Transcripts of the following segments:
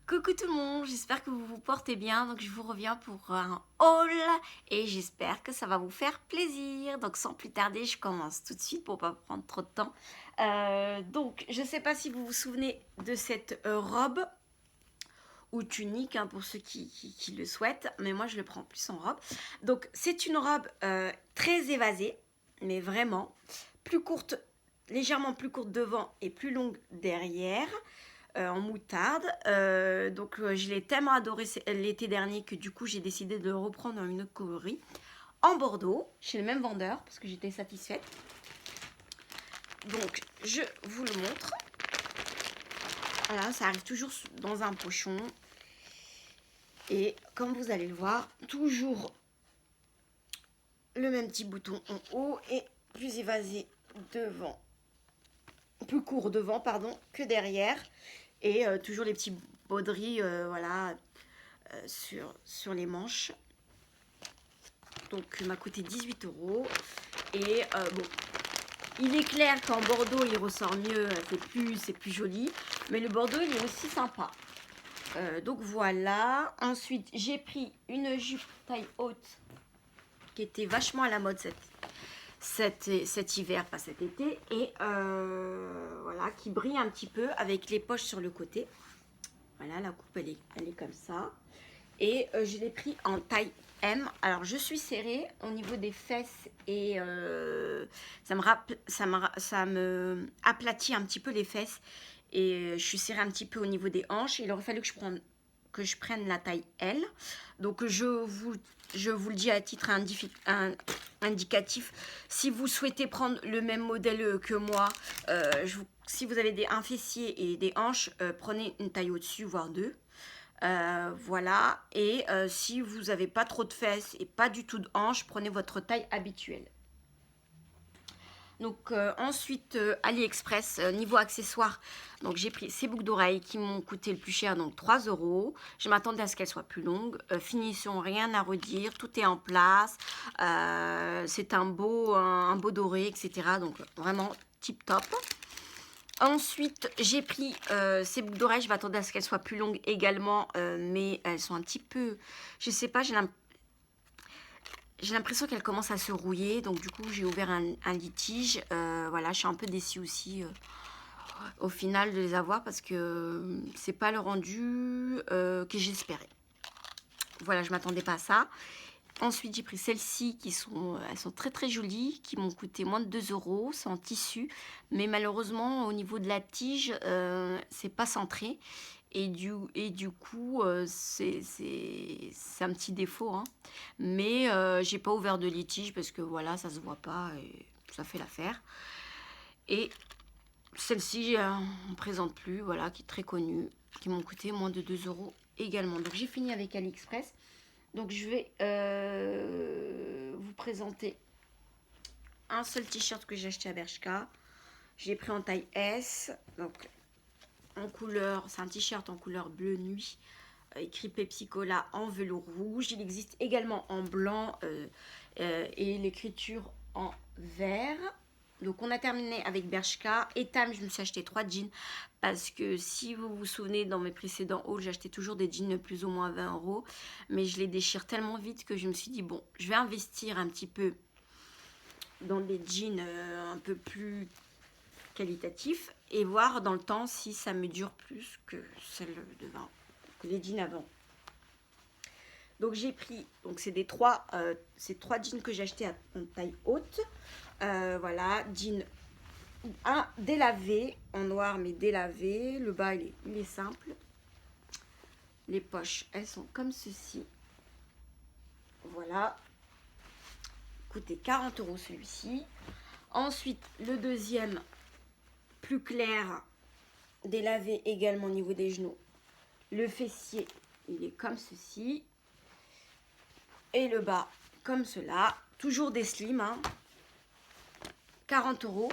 Coucou tout le monde, j'espère que vous vous portez bien. Donc je vous reviens pour un haul et j'espère que ça va vous faire plaisir. Donc sans plus tarder, je commence tout de suite pour pas prendre trop de temps. Donc je sais pas si vous vous souvenez de cette robe ou tunique hein, pour ceux qui le souhaitent, mais moi je le prends plus en robe. Donc c'est une robe très évasée, mais vraiment plus courte, légèrement plus courte devant et plus longue derrière. En moutarde. Je l'ai tellement adoré l'été dernier que du coup j'ai décidé de le reprendre dans une autre coloris. En Bordeaux, chez le même vendeur, parce que j'étais satisfaite. Donc je vous le montre. Voilà, ça arrive toujours dans un pochon. Et comme vous allez le voir, toujours le même petit bouton en haut et plus évasé devant. Plus court devant, pardon, que derrière. Et toujours les petits broderies, voilà, sur les manches. Donc il m'a coûté 18 €. Et bon, il est clair qu'en Bordeaux il ressort mieux, c'est plus joli. Mais le Bordeaux il est aussi sympa. Donc voilà. Ensuite j'ai pris une jupe taille haute qui était vachement à la mode cet hiver, pas cet été. Et voilà, qui brille un petit peu avec les poches sur le côté. Voilà, la coupe elle est comme ça. Et je l'ai pris en taille M. Alors je suis serrée au niveau des fesses et ça me aplatit un petit peu les fesses. Et je suis serrée un petit peu au niveau des hanches. Il aurait fallu que je prenne la taille L. Donc je vous le dis à titre indicatif. Si vous souhaitez prendre le même modèle que moi, si vous avez un fessier et des hanches, prenez une taille au-dessus, voire deux. Voilà, et si vous n'avez pas trop de fesses et pas du tout de hanches, prenez votre taille habituelle. Donc ensuite AliExpress, niveau accessoires, donc j'ai pris ces boucles d'oreilles qui m'ont coûté le plus cher, donc 3 €. Je m'attendais à ce qu'elles soient plus longues. Finition, rien à redire, tout est en place. C'est un beau doré, etc. Donc vraiment tip top. Ensuite, j'ai pris ces boucles d'oreilles. Je m'attendais à ce qu'elles soient plus longues également, mais elles sont un petit peu... Je sais pas, j'ai l'impression qu'elles commencent à se rouiller. Donc du coup, j'ai ouvert un litige. Voilà, je suis un peu déçue aussi au final de les avoir parce que c'est pas le rendu que j'espérais. Voilà, je m'attendais pas à ça. Ensuite, j'ai pris celles-ci elles sont très très jolies, qui m'ont coûté moins de 2 €. C'est en tissu, mais malheureusement, au niveau de la tige, c'est pas centré. Et du coup, c'est un petit défaut. Hein. Mais j'ai pas ouvert de litige parce que voilà, ça se voit pas et ça fait l'affaire. Et celle-ci, on ne présente plus, voilà, qui est très connue, qui m'ont coûté moins de 2 € également. Donc j'ai fini avec AliExpress. Donc je vais vous présenter un seul t-shirt que j'ai acheté à Bershka. J'ai pris en taille S. Donc en couleur, c'est un t-shirt en couleur bleu nuit. Écrit Pepsi Cola en velours rouge. Il existe également en blanc et l'écriture en vert. Donc on a terminé avec Bershka. Etam, je me suis acheté 3 jeans parce que si vous vous souvenez, dans mes précédents hauls, j'achetais toujours des jeans plus ou moins 20 €. Mais je les déchire tellement vite que je me suis dit, bon, je vais investir un petit peu dans des jeans un peu plus qualitatifs et voir dans le temps si ça me dure plus que celle de 20, que les jeans avant. Donc j'ai pris, donc c'est ces trois jeans que j'ai achetés en taille haute. Voilà, jean délavé, en noir mais délavé. Le bas il est simple. Les poches, elles sont comme ceci. Voilà. Coûté 40 € celui-ci. Ensuite, le deuxième, plus clair, délavé également au niveau des genoux. Le fessier, il est comme ceci. Et le bas, comme cela. Toujours des slims, hein. 40 €.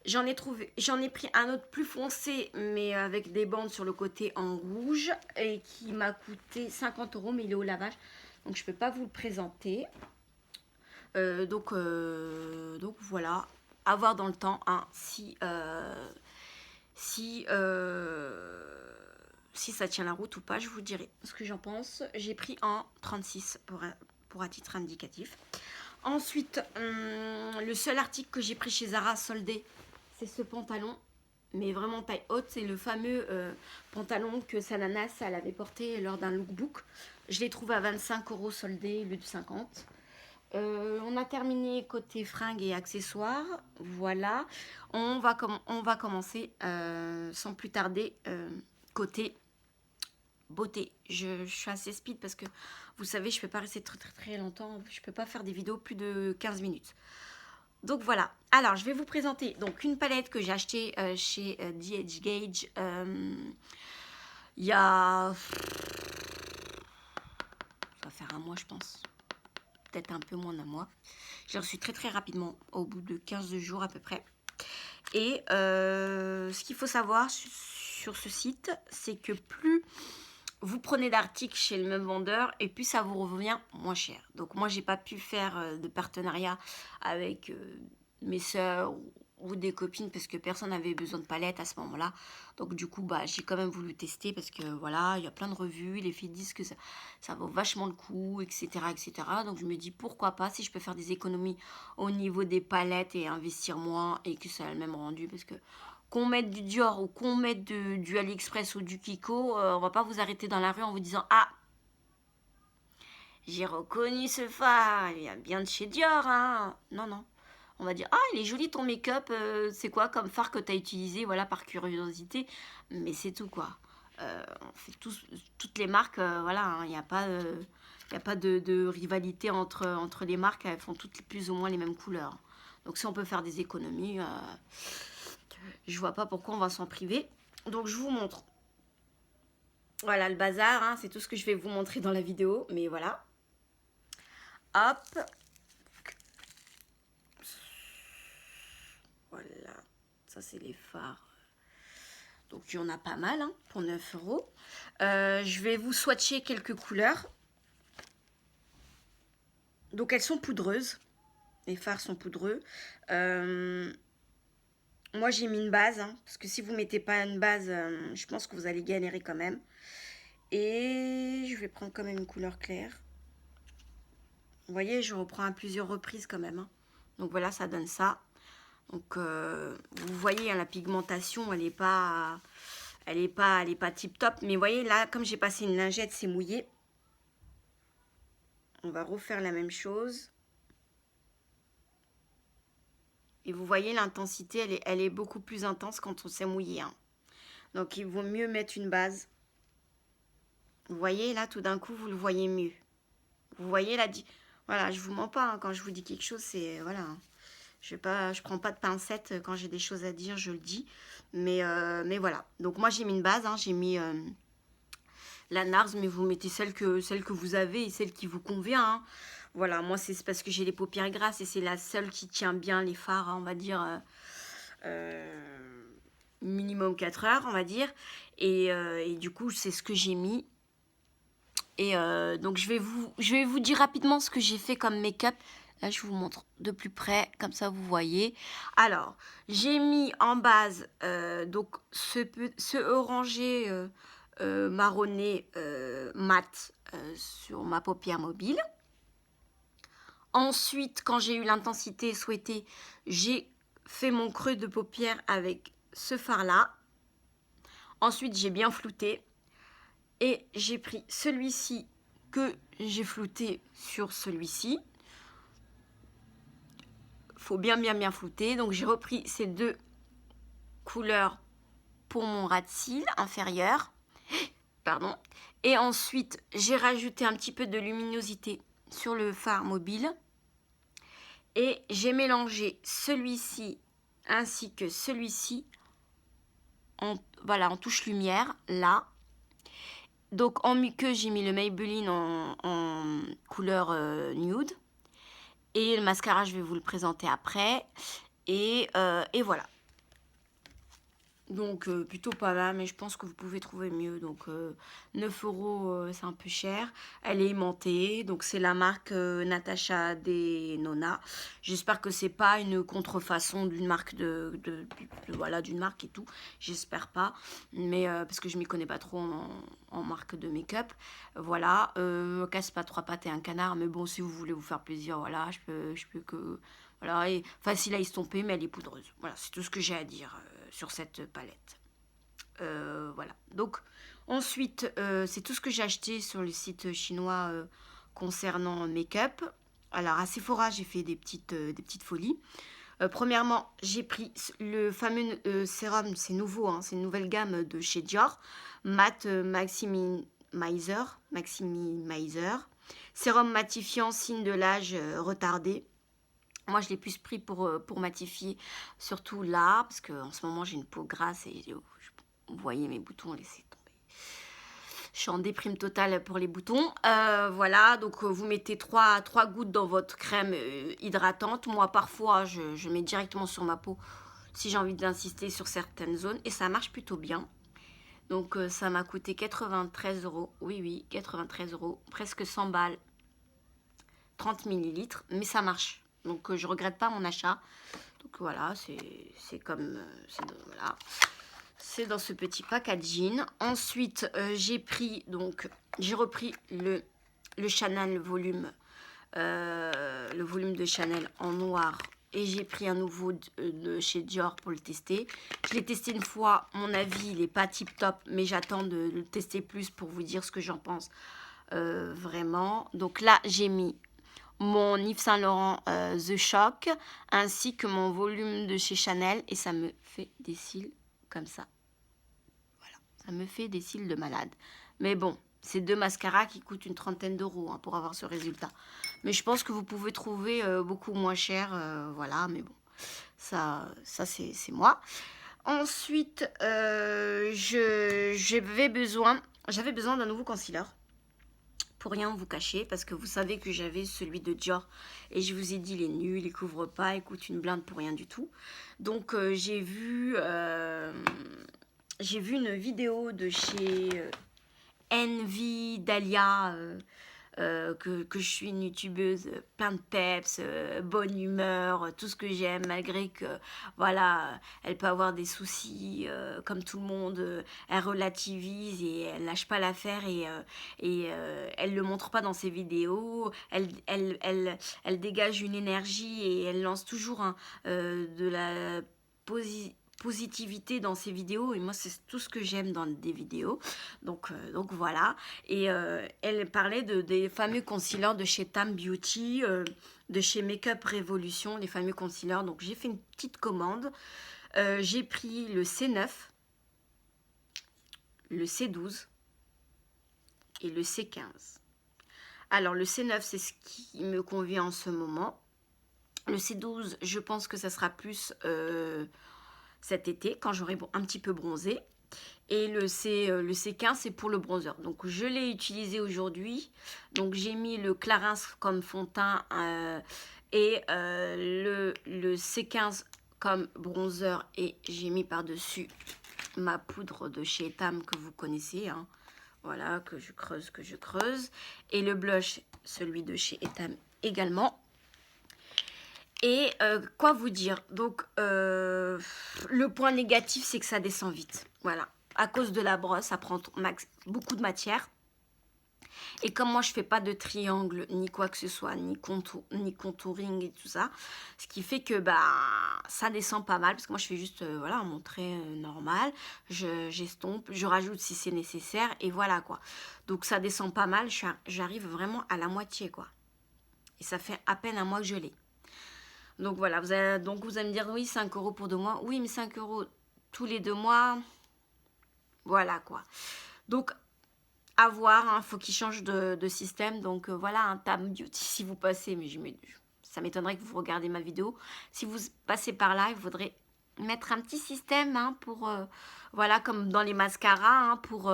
J'en ai pris un autre plus foncé, mais avec des bandes sur le côté en rouge, et qui m'a coûté 50 €, mais il est au lavage, donc je peux pas vous le présenter. Donc voilà, à voir dans le temps, hein, si si ça tient la route ou pas, je vous dirai ce que j'en pense. J'ai pris en 36 pour à titre indicatif. Ensuite, le seul article que j'ai pris chez Zara soldé, c'est ce pantalon, mais vraiment taille haute. C'est le fameux pantalon que Sananas elle avait porté lors d'un lookbook. Je l'ai trouvé à 25 € soldé au lieu de 50. On a terminé côté fringues et accessoires. Voilà. On va commencer sans plus tarder côté beauté. Je suis assez speed parce que vous savez, je ne peux pas rester très longtemps. Je ne peux pas faire des vidéos plus de 15 minutes. Donc voilà. Alors, je vais vous présenter donc une palette que j'ai achetée chez DH Gage. Il y a... Ça va faire un mois, je pense. Peut-être un peu moins d'un mois. Je l'ai reçu très rapidement, au bout de 15 jours à peu près. Et ce qu'il faut savoir sur ce site, c'est que plus vous prenez d'articles chez le même vendeur et puis ça vous revient moins cher. Donc moi, j'ai pas pu faire de partenariat avec mes soeurs ou des copines parce que personne n'avait besoin de palettes à ce moment-là. Donc du coup, bah, j'ai quand même voulu tester parce que voilà, il y a plein de revues, les filles disent que ça vaut vachement le coup, etc., etc. Donc je me dis pourquoi pas si je peux faire des économies au niveau des palettes et investir moins et que ça a le même rendu parce que qu'on mette du Dior ou qu'on mette du AliExpress ou du Kiko, on va pas vous arrêter dans la rue en vous disant « Ah, j'ai reconnu ce fard, il vient bien de chez Dior, hein !» Non, non. On va dire « Ah, il est joli ton make-up, c'est quoi comme fard que tu as utilisé ?» Voilà, par curiosité. Mais c'est tout, quoi. On fait toutes les marques, voilà, il n'y a pas... Il n'y a pas de rivalité entre les marques, elles font toutes plus ou moins les mêmes couleurs. Donc si on peut faire des économies, je vois pas pourquoi on va s'en priver. Donc je vous montre. Voilà le bazar, hein, c'est tout ce que je vais vous montrer dans la vidéo. Mais voilà. Hop. Voilà. Ça c'est les fards. Donc il y en a pas mal hein, pour 9 €. Je vais vous swatcher quelques couleurs. Donc elles sont poudreuses. Les fards sont poudreux. Moi j'ai mis une base. Hein, parce que si vous ne mettez pas une base, je pense que vous allez galérer quand même. Et je vais prendre quand même une couleur claire. Vous voyez, je reprends à plusieurs reprises quand même. Hein. Donc voilà, ça donne ça. Donc vous voyez, hein, la pigmentation, elle n'est pas tip top. Mais vous voyez, là, comme j'ai passé une lingette, c'est mouillé. On va refaire la même chose. Et vous voyez, l'intensité, elle est beaucoup plus intense quand on s'est mouillé. Hein. Donc il vaut mieux mettre une base. Vous voyez, là, tout d'un coup, vous le voyez mieux. Vous voyez, là, voilà, je vous mens pas. Hein, quand je vous dis quelque chose, c'est... Voilà. Hein. Je prends pas de pincettes quand j'ai des choses à dire, je le dis. Mais voilà. Donc moi, j'ai mis une base. Hein, j'ai mis la NARS, mais vous mettez celle que vous avez et celle qui vous convient. Hein. Voilà, moi, c'est parce que j'ai les paupières grasses et c'est la seule qui tient bien les fards, hein, on va dire... minimum 4 heures, on va dire. Et du coup, c'est ce que j'ai mis. Et donc je vais vous dire rapidement ce que j'ai fait comme make-up. Là je vous montre de plus près, comme ça vous voyez. Alors j'ai mis en base donc ce orangé marronné mat sur ma paupière mobile. Ensuite, quand j'ai eu l'intensité souhaitée, j'ai fait mon creux de paupière avec ce fard là. Ensuite j'ai bien flouté. Et j'ai pris celui-ci que j'ai flouté sur celui-ci. Faut bien flouter. Donc j'ai repris ces deux couleurs pour mon ras de cils inférieur. Pardon. Et ensuite, j'ai rajouté un petit peu de luminosité sur le fard mobile. Et j'ai mélangé celui-ci ainsi que celui-ci voilà, en touche lumière, là. Donc en muqueux, j'ai mis le Maybelline en couleur nude. Et le mascara, je vais vous le présenter après. Et voilà. Donc plutôt pas mal, mais je pense que vous pouvez trouver mieux. Donc 9 euros, c'est un peu cher. Elle est aimantée, donc c'est la marque Natasha Denona. J'espère que c'est pas une contrefaçon d'une marque voilà, d'une marque et tout. J'espère pas, mais parce que je m'y connais pas trop en marque de make-up. Voilà, casse pas trois pattes et un canard, mais bon, si vous voulez vous faire plaisir, voilà, je peux que voilà, et facile à estomper, mais elle est poudreuse. Voilà, c'est tout ce que j'ai à dire sur cette palette. Voilà. Donc, ensuite, c'est tout ce que j'ai acheté sur le site chinois concernant make-up. Alors, à Sephora, j'ai fait des petites folies. Premièrement, j'ai pris le fameux sérum, c'est nouveau, hein, c'est une nouvelle gamme de chez Dior, Matte Maximizer. Sérum matifiant, signe de l'âge retardé. Moi, je l'ai plus pris pour matifier, surtout là, parce qu'en ce moment, j'ai une peau grasse et vous voyez mes boutons, laissez tomber. Je suis en déprime totale pour les boutons. Voilà, donc vous mettez 3 gouttes dans votre crème hydratante. Moi, parfois, je mets directement sur ma peau si j'ai envie d'insister sur certaines zones et ça marche plutôt bien. Donc, ça m'a coûté 93 euros. Oui, oui, 93 euros, presque 100 balles, 30 millilitres, mais ça marche. Donc, je regrette pas mon achat. Donc voilà, c'est comme voilà, c'est dans ce petit packaging. Ensuite, j'ai repris le Chanel volume, le volume de Chanel en noir. Et j'ai pris un nouveau de chez Dior pour le tester. Je l'ai testé une fois. Mon avis, il n'est pas tip top, mais j'attends de le tester plus pour vous dire ce que j'en pense vraiment. Donc là, j'ai mis mon Yves Saint Laurent The Shock, ainsi que mon volume de chez Chanel, et ça me fait des cils comme ça. Voilà, ça me fait des cils de malade. Mais bon, c'est 2 mascaras qui coûtent une trentaine d'euros hein, pour avoir ce résultat. Mais je pense que vous pouvez trouver beaucoup moins cher, voilà, mais bon, ça c'est moi. Ensuite, j'avais besoin d'un nouveau concealer. Pour rien vous cacher, parce que vous savez que j'avais celui de Dior et je vous ai dit il est nul, il couvre pas, il coûte une blinde pour rien du tout. Donc j'ai vu une vidéo de chez Envy Dahlia, que je suis une youtubeuse plein de peps, bonne humeur, tout ce que j'aime, malgré que voilà, elle peut avoir des soucis comme tout le monde, elle relativise et elle lâche pas l'affaire et elle le montre pas dans ses vidéos, elle dégage une énergie et elle lance toujours de la positivité dans ses vidéos et moi c'est tout ce que j'aime dans des vidéos donc voilà et elle parlait des fameux concealers de chez Tam Beauty, de chez Makeup Revolution, les fameux concealers. Donc j'ai fait une petite commande, j'ai pris le C9, le C12 et le C15. Alors le C9 c'est ce qui me convient en ce moment, le C12 je pense que ça sera plus cet été, quand j'aurai un petit peu bronzé. Et le C15, c'est pour le bronzer. Donc, je l'ai utilisé aujourd'hui. Donc, j'ai mis le Clarins comme fond de teint et le C15 comme bronzer. Et j'ai mis par-dessus ma poudre de chez Etam que vous connaissez. Hein. Voilà, que je creuse. Et le blush, celui de chez Etam également. Et quoi vous dire? Donc, le point négatif, c'est que ça descend vite. Voilà. À cause de la brosse, ça prend beaucoup de matière. Et comme moi, je fais pas de triangle, ni quoi que ce soit, ni contouring et tout ça, ce qui fait que bah, ça descend pas mal. Parce que moi, je fais juste voilà, mon trait normal. J'estompe, je rajoute si c'est nécessaire. Et voilà quoi. Donc, ça descend pas mal. J'arrive vraiment à la moitié quoi. Et ça fait à peine un mois que je l'ai. Donc voilà, vous allez me dire, oui, 5 euros pour 2 mois. Oui, mais 5 euros tous les 2 mois, voilà quoi. Donc, à voir, hein, faut qu'il change de système. Donc voilà, un Tam Beauty, si vous passez, mais ça m'étonnerait que vous regardez ma vidéo. Si vous passez par là, il faudrait mettre un petit système hein, pour, voilà, comme dans les mascaras, hein, pour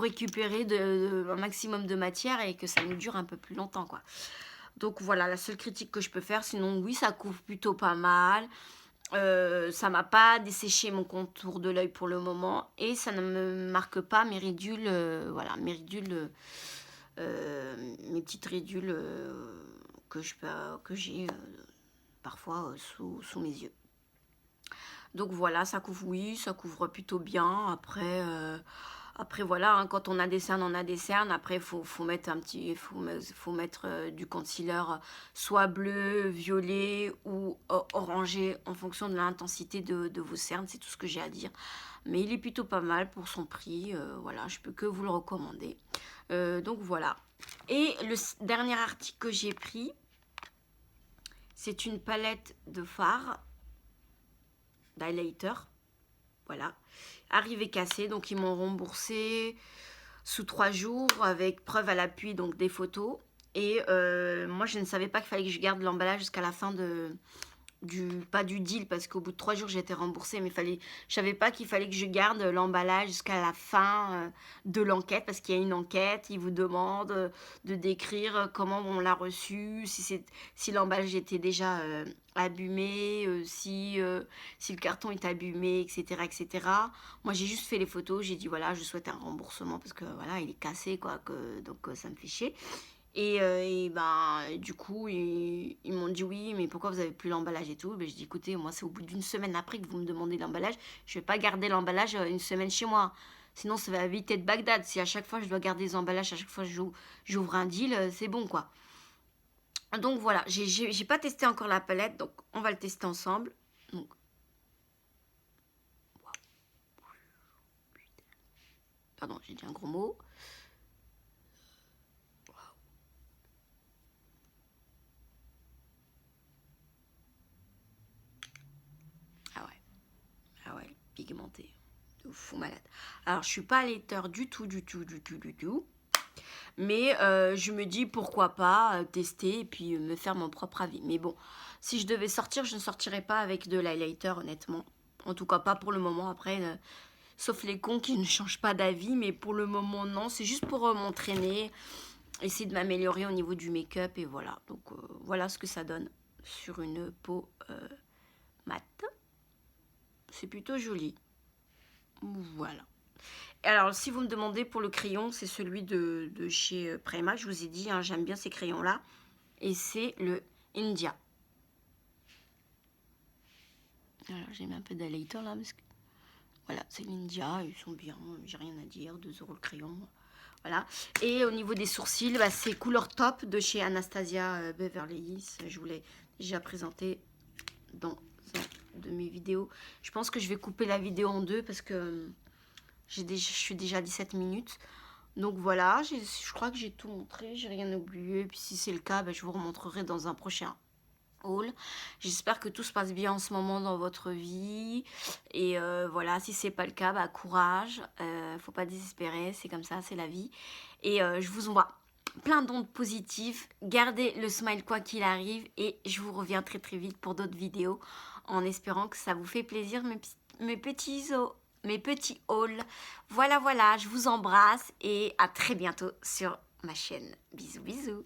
récupérer un maximum de matière et que ça nous dure un peu plus longtemps quoi. Donc voilà, la seule critique que je peux faire, sinon oui, ça couvre plutôt pas mal. Ça m'a pas desséché mon contour de l'œil pour le moment et ça ne me marque pas mes ridules, voilà, mes ridules, mes petites ridules que j'ai parfois sous mes yeux. Donc voilà, ça couvre, oui, ça couvre plutôt bien. Après voilà, hein, quand on a des cernes, on a des cernes. Après, faut mettre faut mettre du concealer soit bleu, violet ou orangé en fonction de l'intensité de vos cernes. C'est tout ce que j'ai à dire. Mais il est plutôt pas mal pour son prix. Voilà, je peux que vous le recommander. Donc voilà. Et le dernier article que j'ai pris, c'est une palette de fard d'highlighter. Voilà. Arrivé cassé, donc ils m'ont remboursé sous 3 jours avec preuve à l'appui, donc des photos. Et moi, je ne savais pas qu'il fallait que je garde l'emballage jusqu'à la fin pas du deal, parce qu'au bout de 3 jours, j'ai été remboursée, mais je savais pas qu'il fallait que je garde l'emballage jusqu'à la fin de l'enquête, parce qu'il y a une enquête, ils vous demandent de décrire comment on l'a reçu, si l'emballage était déjà abîmé, si le carton est abîmé, etc., etc. Moi, j'ai juste fait les photos, j'ai dit, voilà, je souhaite un remboursement, parce que, voilà, il est cassé, quoi, donc ça me fait chier. Et ben, du coup, ils m'ont dit oui, mais pourquoi vous avez plus l'emballage et tout. Ben, je dis écoutez, moi, c'est au bout d'une semaine après que vous me demandez l'emballage. Je vais pas garder l'emballage une semaine chez moi. Sinon, ça va vite être Bagdad. Si à chaque fois, je dois garder les emballages, à chaque fois, j'ouvre un deal, c'est bon, quoi. Donc, voilà. J'ai pas testé encore la palette, donc on va le tester ensemble. Donc, pardon, j'ai dit un gros mot. Ah ouais. Ah ouais, pigmenté. De fou malade. Alors, je suis pas lecteur du tout. Mais je me dis pourquoi pas tester et puis me faire mon propre avis. Mais bon, si je devais sortir, je ne sortirais pas avec de l'highlighter, honnêtement. En tout cas, pas pour le moment. Après, sauf les cons qui ne changent pas d'avis. Mais pour le moment, non. C'est juste pour m'entraîner, essayer de m'améliorer au niveau du make-up. Et voilà. Donc, voilà ce que ça donne sur une peau mate. C'est plutôt joli. Voilà. Alors, si vous me demandez pour le crayon, c'est celui de chez Prima. Je vous ai dit, hein, j'aime bien ces crayons-là. Et c'est le India. Alors, j'ai mis un peu d'highlighter là. Parce que... Voilà, c'est l'India. Ils sont bien. J'ai rien à dire. 2 € le crayon. Voilà. Et au niveau des sourcils, bah, c'est Couleur Top de chez Anastasia Beverly Hills. Je vous l'ai déjà présenté dans un de mes vidéos. Je pense que je vais couper la vidéo en 2 parce que... je suis déjà à 17 minutes. Donc voilà, je crois que j'ai tout montré, j'ai rien oublié. Puis si c'est le cas, ben, je vous remontrerai dans un prochain haul. J'espère que tout se passe bien en ce moment dans votre vie. Et voilà, si c'est pas le cas, bah, courage. Faut pas désespérer, c'est comme ça, c'est la vie. Et je vous envoie plein d'ondes positives. Gardez le smile quoi qu'il arrive. Et je vous reviens très très vite pour d'autres vidéos. En espérant que ça vous fait plaisir, mes petits os. Mes petits hauls. Voilà, je vous embrasse et à très bientôt sur ma chaîne. Bisous, bisous.